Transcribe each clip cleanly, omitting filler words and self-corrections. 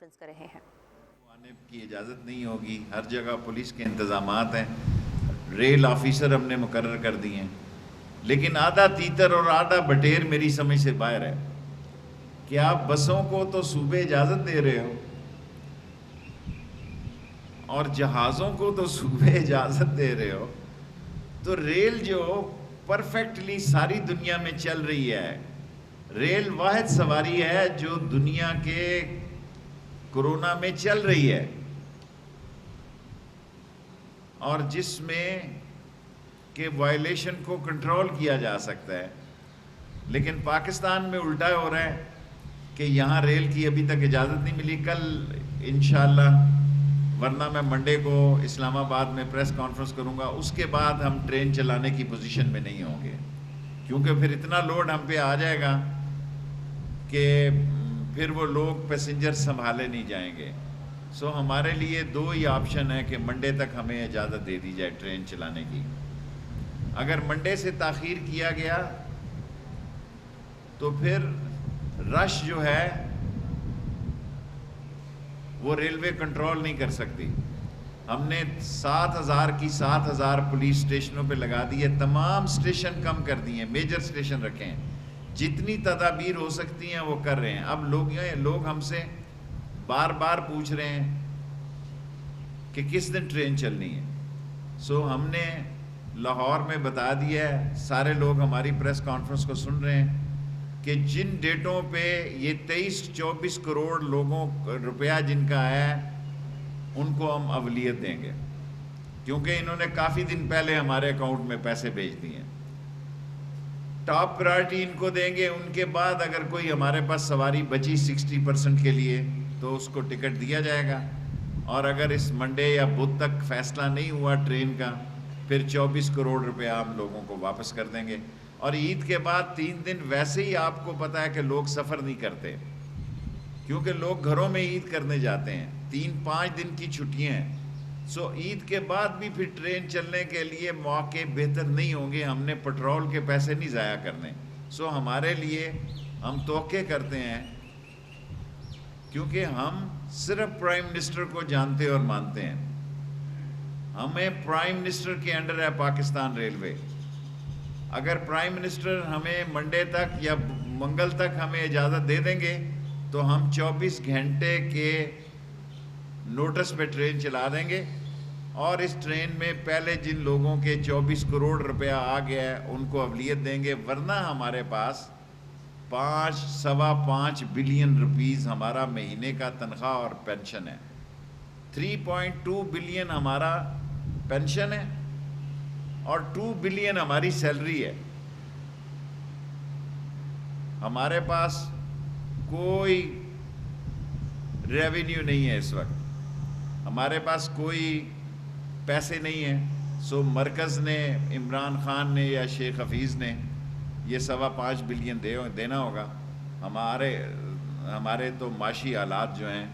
Conference کر رہے ہیں۔ آنے کی اجازت نہیں ہوگی، ہر جگہ پولیس کے انتظامات ہیں، ریل آفیسر ہم نے مقرر کر دی ہیں، لیکن آدھا تیتر اور آدھا بٹیر میری سمجھ سے باہر ہے کہ آپ بسوں کو تو صوبے اجازت دے رہے ہو اور جہازوں کو تو صوبے اجازت دے رہے ہو، تو ریل جو پرفیکٹلی ساری دنیا میں چل رہی ہے، ریل واحد سواری ہے جو دنیا کے کورونا میں چل رہی ہے اور جس میں کہ وائلیشن کو کنٹرول کیا جا سکتا ہے، لیکن پاکستان میں الٹا ہو رہا ہے کہ یہاں ریل کی ابھی تک اجازت نہیں ملی۔ کل انشاءاللہ، ورنہ میں منڈے کو اسلام آباد میں پریس کانفرنس کروں گا، اس کے بعد ہم ٹرین چلانے کی پوزیشن میں نہیں ہوں گے، کیونکہ پھر اتنا لوڈ ہم پہ آ جائے گا کہ پھر وہ لوگ پیسنجر سنبھالے نہیں جائیں گے۔ سو ہمارے لیے دو ہی آپشن ہے کہ منڈے تک ہمیں اجازت دے دی جائے ٹرین چلانے کی۔ اگر منڈے سے تاخیر کیا گیا تو پھر رش جو ہے وہ ریلوے کنٹرول نہیں کر سکتی۔ ہم نے 7,000 کی 7,000 پولیس اسٹیشنوں پہ لگا دی ہے، تمام اسٹیشن کم کر دی ہیں، میجر اسٹیشن رکھے ہیں، جتنی تدابیر ہو سکتی ہیں وہ کر رہے ہیں۔ اب لوگ ہم سے بار بار پوچھ رہے ہیں کہ کس دن ٹرین چلنی ہے۔ سو ہم نے لاہور میں بتا دیا ہے، سارے لوگ ہماری پریس کانفرنس کو سن رہے ہیں کہ جن ڈیٹوں پہ یہ 23-24 کروڑ لوگوں روپیہ جن کا ہے ان کو ہم اولویت دیں گے، کیونکہ انہوں نے کافی دن پہلے ہمارے اکاؤنٹ میں پیسے بھیج دیے ہیں۔ ٹاپ پرائرٹی ان کو دیں گے، ان کے بعد اگر کوئی ہمارے پاس سواری بچی 60% کے لیے تو اس کو ٹکٹ دیا جائے گا، اور اگر اس منڈے یا بدھ تک فیصلہ نہیں ہوا ٹرین کا، پھر 24 کروڑ روپیہ ہم لوگوں کو واپس کر دیں گے۔ اور عید کے بعد 3 دن ویسے ہی آپ کو پتہ ہے کہ لوگ سفر نہیں کرتے، کیونکہ لوگ گھروں میں عید کرنے جاتے ہیں، 3-5 دن کی چھٹیاں ہیں۔ سو عید کے بعد بھی پھر ٹرین چلنے کے لیے موقع بہتر نہیں ہوں گے، ہم نے پٹرول کے پیسے نہیں ضائع کرنے۔ سو ہمارے لیے ہم توقع کرتے ہیں، کیونکہ ہم صرف پرائم منسٹر کو جانتے اور مانتے ہیں، ہمیں پرائم منسٹر کے انڈر ہے پاکستان ریلوے۔ اگر پرائم منسٹر ہمیں منڈے تک یا منگل تک ہمیں اجازت دے دیں گے تو ہم 24 گھنٹے کے نوٹس پہ ٹرین چلا دیں گے، اور اس ٹرین میں پہلے جن لوگوں کے 24 کروڑ روپیہ آ گیا ہے ان کو اولویت دیں گے، ورنہ ہمارے پاس 5.25 بلین روپیز ہمارا مہینے کا تنخواہ اور پینشن ہے، 3.2 بلین ہمارا پینشن ہے اور 2 بلین ہماری سیلری ہے۔ ہمارے پاس کوئی ریونیو نہیں ہے، اس وقت ہمارے پاس کوئی پیسے نہیں ہیں۔ سو مرکز نے، عمران خان نے یا شیخ حفیظ نے یہ 5.25 بلین دینا ہوگا۔ ہمارے تو معاشی حالات جو ہیں،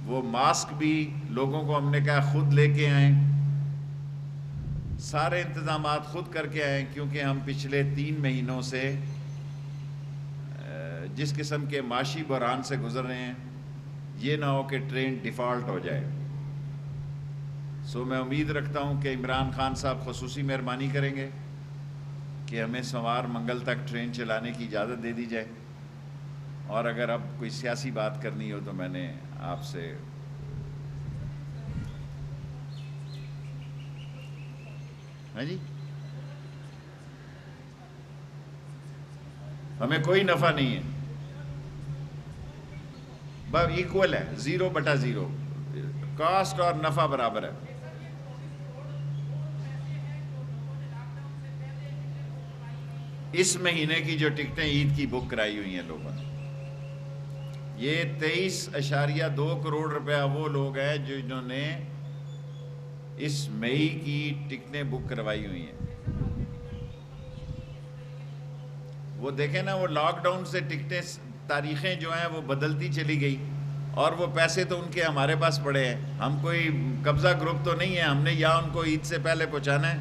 وہ ماسک بھی لوگوں کو ہم نے کہا خود لے کے آئیں، سارے انتظامات خود کر کے آئیں، کیونکہ ہم پچھلے 3 مہینوں سے جس قسم کے معاشی بحران سے گزر رہے ہیں، یہ نہ ہو کہ ٹرین ڈیفالٹ ہو جائے۔ سو میں امید رکھتا ہوں کہ عمران خان صاحب خصوصی مہربانی کریں گے کہ ہمیں سوار منگل تک ٹرین چلانے کی اجازت دے دی جائے، اور اگر اب کوئی سیاسی بات کرنی ہو تو میں نے آپ سے جی، ہمیں کوئی نفع نہیں ہے، بس ایکول ہے، 0/0، کاسٹ اور نفع برابر ہے۔ اس مہینے کی جو ٹکٹیں عید کی بک کرائی ہوئی ہیں لوگوں نے، یہ 23.2 کروڑ روپیہ وہ لوگ ہیں جنہوں نے اس مئی کی ٹکٹیں بک کروائی ہوئی ہیں۔ وہ دیکھیں نا، وہ لاک ڈاؤن سے ٹکٹیں، تاریخیں جو ہیں وہ بدلتی چلی گئی، اور وہ پیسے تو ان کے ہمارے پاس پڑے ہیں۔ ہم کوئی قبضہ گروپ تو نہیں ہے، ہم نے یا ان کو عید سے پہلے پہنچانا ہے،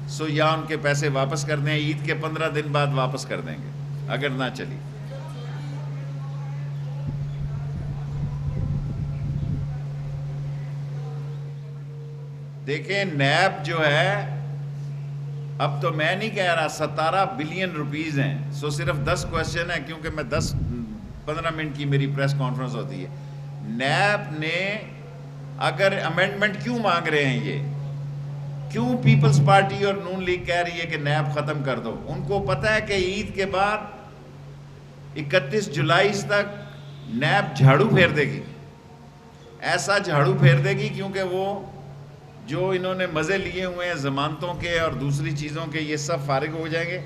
سو یا ان کے پیسے واپس کر دیں، عید کے 15 دن بعد واپس کر دیں گے اگر نہ چلی۔ دیکھیں نیب جو ہے اب تو میں نہیں کہہ رہا 17 بلین روپیز ہیں، سو صرف 10 کویسچن ہیں کیونکہ میں 15 منٹ کی میری پریس کانفرنس ہوتی ہے. نیب نے اگر امینڈمنٹ کیوں مانگ رہے ہیں، یہ کیوں پیپلز پارٹی اور نون لیگ کہہ رہی ہے کہ نیب ختم کر دو؟ ان کو پتہ ہے کہ عید کے بعد 31 جولائی تک نیب جھاڑو پھیر دے گی، ایسا جھاڑو پھیر دے گی کیونکہ وہ جو انہوں نے مزے لیے ہوئے ہیں ضمانتوں کے اور دوسری چیزوں کے، یہ سب فارغ ہو جائیں گے.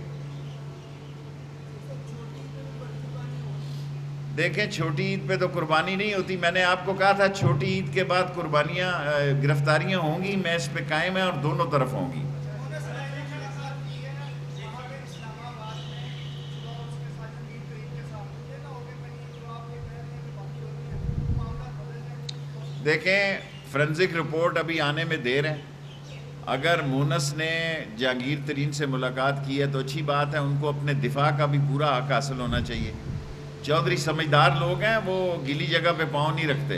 دیکھیں چھوٹی عید پہ تو قربانی نہیں ہوتی، میں نے آپ کو کہا تھا چھوٹی عید کے بعد قربانیاں گرفتاریاں ہوں گی، میں اس پہ قائم ہے اور دونوں طرف ہوں گی. دیکھیں فرنزک رپورٹ ابھی آنے میں دیر ہے. اگر مونس نے جہانگیر ترین سے ملاقات کی ہے تو اچھی بات ہے، ان کو اپنے دفاع کا بھی پورا حق حاصل ہونا چاہیے. چودھری سمجھدار لوگ ہیں، وہ گلی جگہ پہ پاؤں نہیں رکھتے.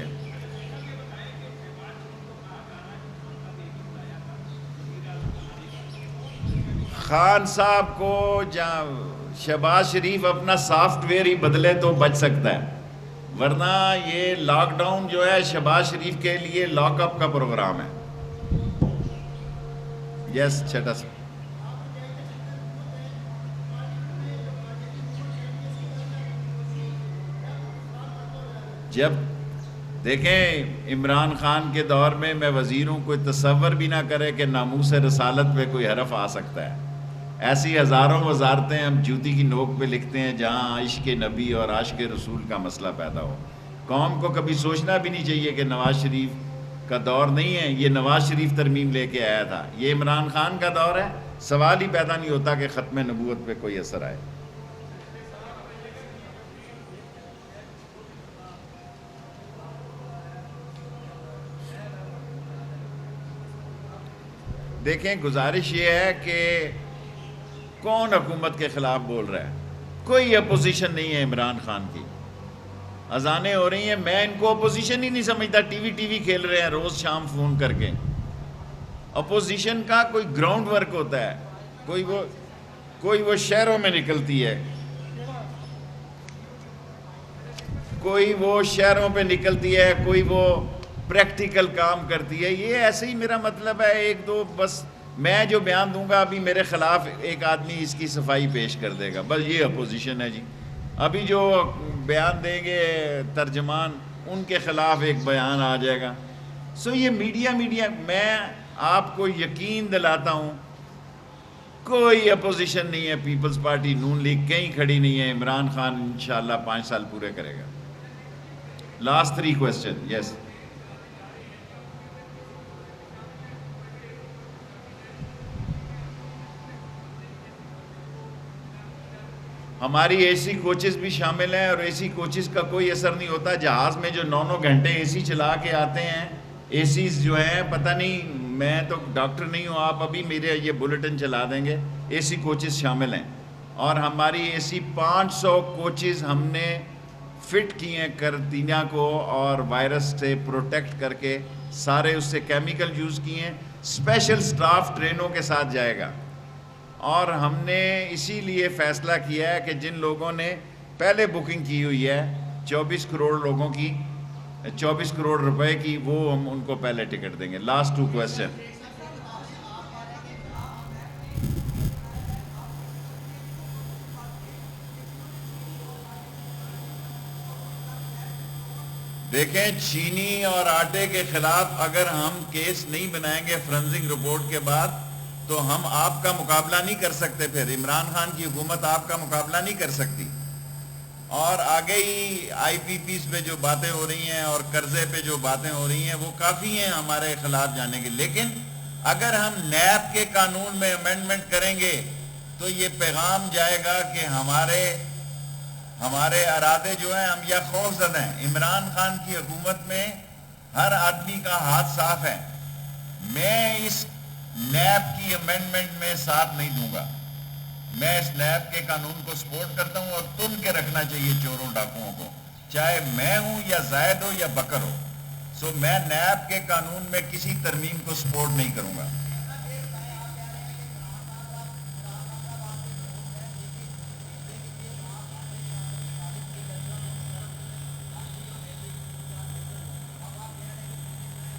خان صاحب کو شہباز شریف اپنا سافٹ ویئر ہی بدلے تو بچ سکتا ہے، ورنہ یہ لاک ڈاؤن جو ہے شہباز شریف کے لیے لاک اپ کا پروگرام ہے. یس چھٹا سا جب دیکھیں عمران خان کے دور میں وزیر ہوں، کوئی تصور بھی نہ کرے کہ ناموس رسالت پہ کوئی حرف آ سکتا ہے. ایسی ہزاروں وزارتیں ہم جوتی کی نوک پہ لکھتے ہیں جہاں عشق نبی اور عاشق رسول کا مسئلہ پیدا ہو. قوم کو کبھی سوچنا بھی نہیں چاہیے کہ نواز شریف کا دور نہیں ہے، یہ نواز شریف ترمیم لے کے آیا تھا، یہ عمران خان کا دور ہے. سوال ہی پیدا نہیں ہوتا کہ ختم نبوت پہ کوئی اثر آئے. دیکھیں گزارش یہ ہے کہ کون حکومت کے خلاف بول رہا ہے؟ کوئی اپوزیشن نہیں ہے عمران خان کی. اذانیں ہو رہی ہیں، میں ان کو اپوزیشن ہی نہیں سمجھتا. ٹی وی کھیل رہے ہیں روز شام فون کر کے. اپوزیشن کا کوئی گراؤنڈ ورک ہوتا ہے، کوئی وہ شہروں میں نکلتی ہے، کوئی وہ شہروں پہ نکلتی ہے، کوئی وہ پریکٹیکل کام کرتی ہے. یہ ایسے ہی میرا مطلب ہے ایک دو بس میں جو بیان دوں گا ابھی میرے خلاف ایک آدمی اس کی صفائی پیش کر دے گا، بس یہ اپوزیشن ہے جی. ابھی جو بیان دیں گے ترجمان ان کے خلاف ایک بیان آ جائے گا. سو یہ میڈیا میں آپ کو یقین دلاتا ہوں کوئی اپوزیشن نہیں ہے. پیپلز پارٹی نون لیگ کہیں کھڑی نہیں ہے. عمران خان انشاءاللہ 5 سال پورے کرے گا. Last 3 question. یس ہماری اے سی کوچز بھی شامل ہیں اور اے سی کوچز کا کوئی اثر نہیں ہوتا. جہاز میں جو 9 گھنٹے اے سی چلا کے آتے ہیں، اے سیز جو ہیں پتہ نہیں، میں تو ڈاکٹر نہیں ہوں، آپ ابھی میرے یہ بلیٹن چلا دیں گے، اے سی کوچز شامل ہیں. اور ہماری اے سی 500 کوچز ہم نے فٹ کیے ہیں کرتینیا کو اور وائرس سے پروٹیکٹ کر کے، سارے اس سے کیمیکل یوز کیے ہیں. اسپیشل سٹاف ٹرینوں کے ساتھ جائے گا. اور ہم نے اسی لیے فیصلہ کیا ہے کہ جن لوگوں نے پہلے بکنگ کی ہوئی ہے 24 کروڑ لوگوں کی 24 کروڑ روپے کی، وہ ہم ان کو پہلے ٹکٹ دیں گے. Last 2 question. دیکھیں چینی اور آٹے کے خلاف اگر ہم کیس نہیں بنائیں گے فرنزک رپورٹ کے بعد تو ہم آپ کا مقابلہ نہیں کر سکتے. پھر عمران خان کی حکومت آپ کا مقابلہ نہیں کر سکتی. اور آگے ہی آئی پی پیز پہ جو باتیں ہو رہی ہیں اور قرضے پہ جو باتیں ہو رہی ہیں وہ کافی ہیں ہمارے خلاف جانے کے. لیکن اگر ہم نیب کے قانون میں امینڈمنٹ کریں گے تو یہ پیغام جائے گا کہ ہمارے ارادے جو ہیں ہم یا خوف زدہ ہیں. عمران خان کی حکومت میں ہر آدمی کا ہاتھ صاف ہے. میں اس نیب کی امینڈمنٹ میں ساتھ نہیں دوں گا. میں اس نیب کے قانون کو سپورٹ کرتا ہوں اور تن کے رکھنا چاہیے چوروں ڈاکوؤں کو، چاہے میں ہوں یا زائد ہو یا بکر ہو. سو میں نیب کے قانون میں کسی ترمیم کو سپورٹ نہیں کروں گا.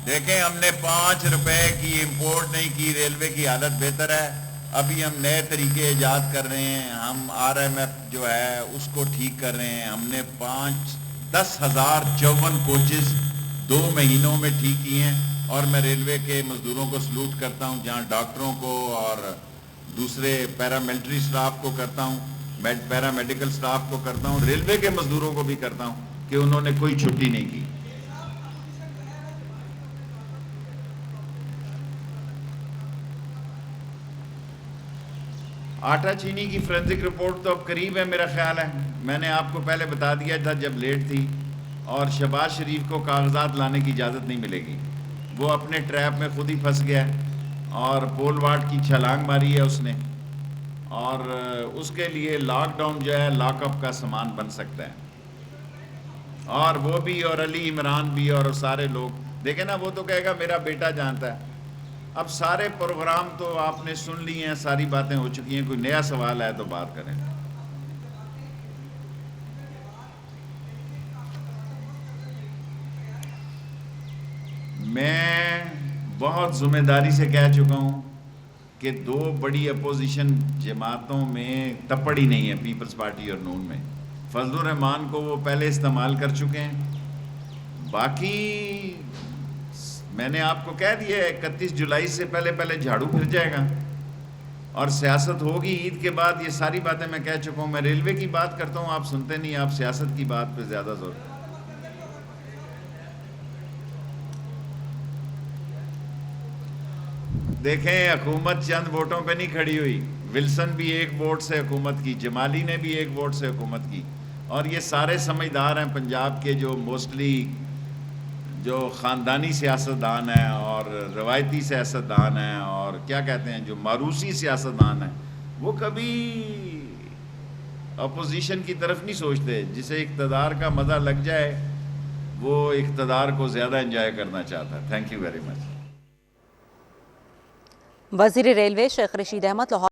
دیکھیں ہم نے 5 روپے کی امپورٹ نہیں کی, ریلوے کی حالت بہتر ہے. ابھی ہم نئے طریقے ایجاد کر رہے ہیں, ہم RMF جو ہے اس کو ٹھیک کر رہے ہیں. ہم نے 10,054 کوچز 2 مہینوں میں ٹھیک کیے ہیں. اور میں ریلوے کے مزدوروں کو سلوٹ کرتا ہوں, جہاں ڈاکٹروں کو اور دوسرے پیراملٹری سٹاف کو کرتا ہوں, پیرامیڈیکل سٹاف کو کرتا ہوں, ریلوے کے مزدوروں کو بھی کرتا ہوں کہ انہوں نے کوئی چھٹی نہیں کی. آٹا چینی کی فورینزک رپورٹ تو اب قریب ہے میرا خیال ہے. میں نے آپ کو پہلے بتا دیا تھا جب لیٹ تھی. اور شہباز شریف کو کاغذات لانے کی اجازت نہیں ملے گی, وہ اپنے ٹریپ میں خود ہی پھنس گیا اور پول واٹ کی چھلانگ ماری ہے اس نے. اور اس کے لیے لاک ڈاؤن جو ہے لاک اپ کا سامان بن سکتا ہے. اور وہ بھی اور علی عمران بھی اور سارے لوگ دیکھیں نا, وہ تو کہے گا میرا بیٹا جانتا ہے. اب سارے پروگرام تو آپ نے سن لی ہیں, ساری باتیں ہو چکی ہیں, کوئی نیا سوال ہے تو بات کریں. میں بہت ذمہ داری سے کہہ چکا ہوں کہ 2 بڑی اپوزیشن جماعتوں میں تپڑ ہی نہیں ہے, پیپلز پارٹی اور نون میں. فضل الرحمان کو وہ پہلے استعمال کر چکے ہیں. باقی میں نے آپ کو کہہ دیا ہے 31 جولائی سے پہلے جھاڑو پھر جائے گا اور سیاست ہوگی عید کے بعد. یہ ساری باتیں میں کہہ چکا ہوں. میں ریلوے کی بات کرتا ہوں, آپ سنتے نہیں, آپ سیاست کی بات پہ زیادہ زور. دیکھیں حکومت چند ووٹوں پہ نہیں کھڑی ہوئی. ولسن بھی 1 ووٹ سے حکومت کی, جمالی نے بھی 1 ووٹ سے حکومت کی. اور یہ سارے سمجھدار ہیں پنجاب کے, جو موسٹلی جو خاندانی سیاستدان ہیں اور روایتی سیاستدان ہیں اور کیا کہتے ہیں جو ماروثی سیاستدان ہیں, وہ کبھی اپوزیشن کی طرف نہیں سوچتے. جسے اقتدار کا مزہ لگ جائے وہ اقتدار کو زیادہ انجوائے کرنا چاہتا ہے. Thank you very much. وزیر ریلوے شیخ رشید احمد لاہور